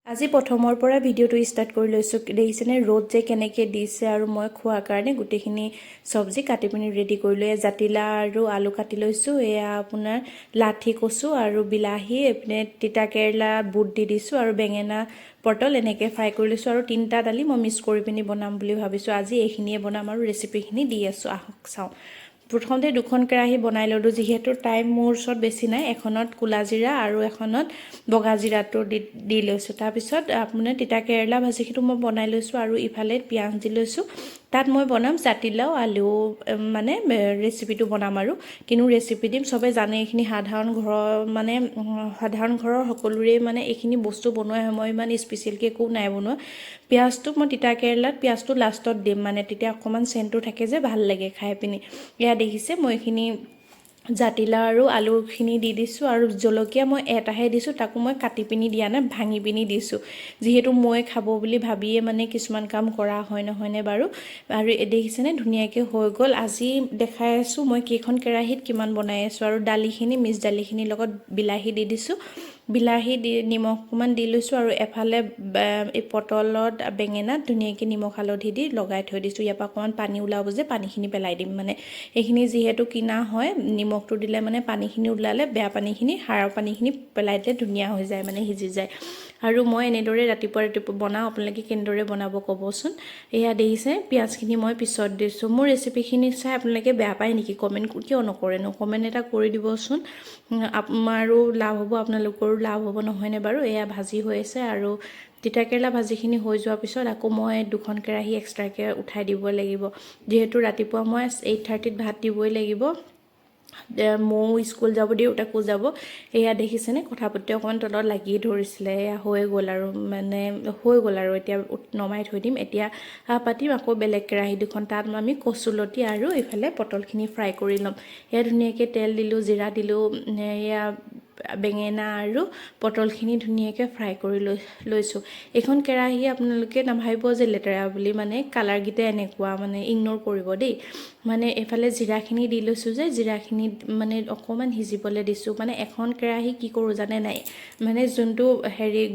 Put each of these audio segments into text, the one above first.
আজি প্ৰথমৰ পৰা ভিডিঅ'টো ষ্টাৰ্ট কৰি লৈছোঁ। দেখিছেনে ৰ'দ যে কেনেকৈ দিছে আৰু মই খোৱাৰ কাৰণে গোটেইখিনি চব্জি কাটি পিনি ৰেডি কৰিলোঁ। জাতিলাও আৰু আলু কাটি লৈছোঁ। এয়া আপোনাৰ লাঠি কচু আৰু বিলাহী, এইপিনে তিতা কেৰেলা বুট দি দিছোঁ আৰু বেঙেনা পটল এনেকৈ ফ্ৰাই কৰি লৈছোঁ আৰু 3টা দালি মই মিক্স কৰি পিনি বনাম বুলি ভাবিছোঁ। আজি এইখিনিয়ে বনাম আৰু ৰেচিপিখিনি দি আছোঁ, আহক চাওঁ। প্ৰথমতে 2খন কেৰাহী বনাই ল'লোঁ, যিহেতু টাইম মোৰ ওচৰত বেছি নাই। এখনত ক'লা জিৰা আৰু এখনত বগা জিৰাটো দি লৈছোঁ। তাৰপিছত আপোনাৰ তিতা কেৰেলা ভাজিটো মই বনাই লৈছোঁ আৰু ইফালে পিঁয়াজ দি লৈছোঁ। তাত মই বনাম জাতিলাও আলু মানে ৰেচিপিটো বনাম আৰু কিনো ৰেচিপি দিম চবে জানে। এইখিনি সাধাৰণ ঘৰৰ সকলোৰে মানে এইখিনি বস্তু বনোৱা হয়। মই ইমান স্পেচিয়েলকৈ একো নাই বনোৱা। পিঁয়াজটো মই তিতা কেৰেলাত পিঁয়াজটো লাষ্টত দিম, মানে তেতিয়া অকণমান চেণ্টটো থাকে যে ভাল লাগে খাই পিনি। এয়া দেখিছে মই এইখিনি জাতিলাও আৰু আলুখিনি দি দিছোঁ আৰু জলকীয়া মই এটাহে দিছোঁ, তাকো মই কাটি পিনি দিয়া নাই, ভাঙি পিনি দিছোঁ। যিহেতু মই খাব বুলি ভাবিয়ে মানে কিছুমান কাম কৰা হয়, নহয়নে বাৰু। আৰু দেখিছেনে ধুনীয়াকৈ হৈ গ'ল। আজি দেখাই আছোঁ মই কেইখন কেৰাহীত কিমান বনাই আছোঁ। আৰু দালিখিনি মিক্স দালিখিনিৰ লগত বিলাহী দি দিছোঁ। বিলাহী দি নিমখ অকণমান দি লৈছোঁ আৰু এফালে এই পটলত বেঙেনাত ধুনীয়াকৈ নিমখ হালধি দি লগাই থৈ দিছোঁ। ইয়াৰ পৰা অকণমান পানী ওলাব যে পানীখিনি পেলাই দিম, মানে এইখিনি যিহেতু কিনা হয়, নিমখটো দিলে মানে পানীখিনি ওলালে বেয়া পানীখিনি, সাৰৰ পানীখিনি পেলাই দিলে ধুনীয়া হৈ যায়, মানে সিজি যায়। আৰু মই এনেদৰে ৰাতিপুৱা বনাওঁ, আপোনালোকে কেনেদৰে বনাব ক'বচোন। এয়া দেখিছে পিঁয়াজখিনি মই পিছত দিছোঁ। মোৰ ৰেচিপিখিনি চাই আপোনালোকে বেয়া পায় নেকি? কমেণ্ট কিয় নকৰেনো? কমেণ্ট এটা কৰি দিবচোন। আমাৰো লাভ হ'ব, আপোনালোকৰো লাভ হ'ব, নহয়নে বাৰু। এয়া ভাজি হৈ আছে আৰু তিতা কেৰেলা ভাজিখিনি হৈ যোৱাৰ পিছত আকৌ মই 2খন কেৰাহী এক্সট্ৰাকৈ উঠাই দিব লাগিব, যিহেতু ৰাতিপুৱা মই 8:30ত ভাত দিবই লাগিব। ময়ো স্কুল যাব, দেউতাকো যাব। এয়া দেখিছেনে কথা পাতি অকণমান তলত লাগিয়ে ধৰিছিলে। এয়া হৈ গ'ল আৰু এতিয়া নমাই থৈ দিম। এতিয়া পাতিম আকৌ বেলেগ কেৰাহী 2খন, তাত আমি কচুলতি আৰু এইফালে পটলখিনি ফ্ৰাই কৰি ল'ম। এয়া ধুনীয়াকৈ তেল দিলোঁ, জিৰা দিলোঁ, এয়া বেঙেনা আৰু পটলখিনি ধুনীয়াকৈ ফ্ৰাই কৰি লৈছোঁ। এইখন কেৰাহী আপোনালোকে নাভাবিব যে লেতেৰা বুলি, মানে কালাৰকেইটা এনেকুৱা, মানে ইগন'ৰ কৰিব দেই। মানে এইফালে জিৰাখিনি দি লৈছোঁ যে জিৰাখিনি মানে অকণমান সিজিবলৈ দিছোঁ। মানে এখন কেৰাহী কি কৰোঁ জানে নাই, মানে যোনটো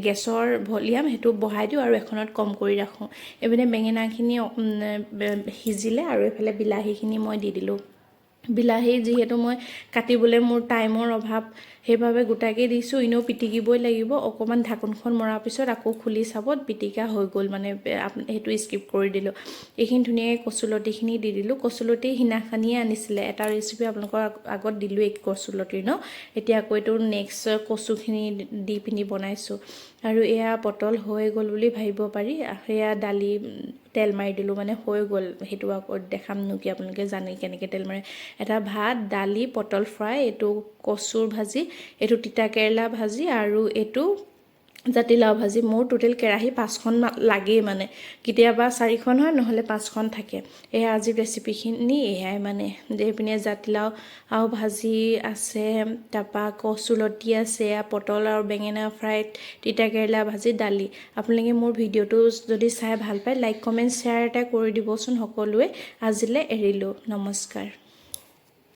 গেছৰ ভলিউম সেইটো বঢ়াই দিওঁ আৰু এখনত কম কৰি ৰাখোঁ। এইপিনে বেঙেনাখিনি সিজিলে আৰু এইফালে বিলাহীখিনি মই দি দিলোঁ। বিলাহী যিহেতু মই কাটিবলৈ মোৰ টাইমৰ অভাৱ, সেইবাবে গোটাকৈ দিছোঁ। এনেও পিটিকিবই লাগিব। অকণমান ঢাকোনখন মৰাৰ পিছত আকৌ খুলি চাব পিটিকা হৈ গ'ল, মানে সেইটো স্কিপ কৰি দিলোঁ। এইখিনি ধুনীয়াকৈ কচুলতিখিনি দি দিলোঁ। কচুলতি সিদিনাখনিয়ে আনিছিলে, এটা ৰেচিপি আপোনালোকৰ আগত দিলোঁ এই কচুলতিৰ ন। এতিয়া আকৌ এইটো নেক্সট কচুখিনি দি পিনি বনাইছোঁ। আৰু এয়া পটল হৈ গ'ল বুলি ভাবিব পাৰি। এয়া দালি তেল মাৰি দিলোঁ, মানে হৈ গ'ল। সেইটো আকৌ দেখামনো কি, আপোনালোকে জানে কেনেকৈ তেল মাৰে। এটা ভাত, দালি, পটল ফ্ৰাই, এইটো কচুৰ ভাজি, এইটো তিতা কেৰেলা ভাজি আৰু এইটো জাতিলাও ভাজি। মোৰ টোটেল কেৰাহী 5খন লাগেই, মানে কেতিয়াবা 4খন হয়, নহ'লে 5খন থাকে। এয়া আজি ৰেচিপিখিনি এয়াই, মানে এইপিনে জাতিলাও ভাজি আছে, তাৰপৰা কচুলতি আছে, পটল আৰু বেঙেনা ফ্ৰাই, তিতা কেৰেলা ভাজি, দালি। আপোনালোকে মোৰ ভিডিঅ'টো যদি চাই ভাল পায়, লাইক কমেণ্ট শ্বেয়াৰ এটা কৰি দিবচোন সকলোৱে। আজিলৈ এৰিলোঁ, নমস্কাৰ।